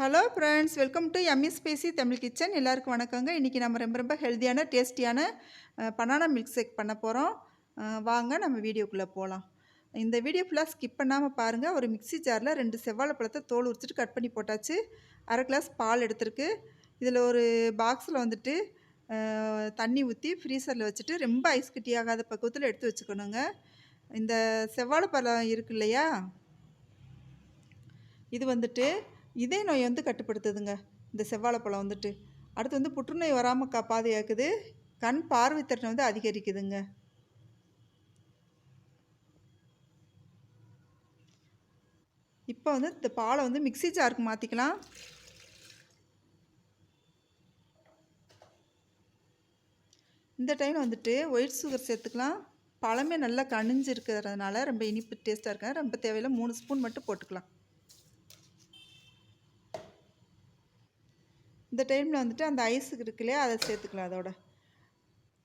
Hello friends, welcome to Emmy spicy Tamil kitchen. எல்லாருக்கும் வணக்கங்க. இன்றைக்கி நம்ம ரொம்ப ஹெல்த்தியான டேஸ்டியான பனானா மில்க் ஷேக் பண்ண போகிறோம். வாங்க நம்ம வீடியோக்குள்ளே போகலாம். இந்த வீடியோ ஃபுல்லாக ஸ்கிப் பண்ணாமல் பாருங்கள். ஒரு மிக்ஸி ஜாரில் 2 செவ்வாழை பழத்தை தோல் உரிச்சிட்டு கட் பண்ணி போட்டாச்சு. அரை கிளாஸ் பால் எடுத்திருக்கு. இதில் ஒரு பாக்ஸில் வந்துட்டு தண்ணி ஊற்றி ஃப்ரீசரில் வச்சுட்டு ரொம்ப ஐஸ் கட்டியாகாத பக்குவத்தில் எடுத்து வச்சுக்கணுங்க. இந்த செவ்வாழை பழம் இருக்கு இல்லையா, இது வந்துட்டு இதய நோய் கட்டுப்படுத்துதுங்க. இந்த செவ்வாழைப்பழம் வந்துட்டு அடுத்து புற்றுநோய் வராமல் பாதுகாக்குது. கண் பார்வை திறனை அதிகரிக்குதுங்க. இப்போ இந்த பாலை மிக்ஸி ஜாருக்கு மாற்றிக்கலாம். இந்த டைமில் ஒயிட் சுகர் சேர்த்துக்கலாம். பழமே நல்லா கனிஞ்சு இருக்கிறதுனால ரொம்ப இனிப்பு டேஸ்ட்டாக இருக்க ரொம்ப தேவையில்லை. 3 ஸ்பூன் மட்டும் போட்டுக்கலாம். இந்த டைமில் அந்த ஐஸுக்கு இருக்கு இல்லையா, அதை சேர்த்துக்கலாம். அதோட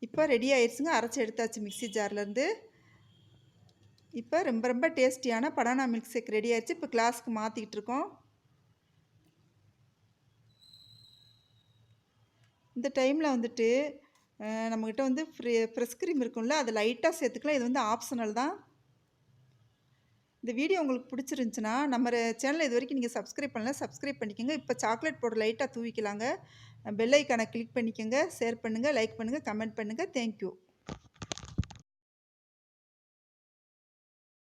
இப்போ ரெடி ஆயிடுச்சுங்க. அரைச்சி எடுத்தாச்சு மிக்ஸி ஜார்லேருந்து. இப்போ ரொம்ப டேஸ்டியான பனானா மில்க் ஷேக் ரெடி ஆயிடுச்சு. இப்போ கிளாஸ்க்கு மாற்றிக்கிட்டு இருக்கோம். இந்த டைமில் நம்மக்கிட்ட ஃப்ரெஷ் க்ரீம் இருக்கும்ல, அது லைட்டாக சேர்த்துக்கலாம். இது ஆப்ஷனல் தான். இந்த வீடியோ உங்களுக்கு பிடிச்சிருந்துச்சுன்னா நம்ம சேனலை இது வரைக்கும் நீங்கள் சப்ஸ்கிரைப் பண்ணல, சப்ஸ்கிரைப் பண்ணிக்கோங்க. இப்போ சாக்லேட் பவுடர் லைட்டாக தூவிக்கலாங்க. பெல் ஐக்கானை கிளிக் பண்ணிக்கோங்க. ஷேர் பண்ணுங்கள், லைக் பண்ணுங்கள், கமெண்ட் பண்ணுங்கள். தேங்க்யூ.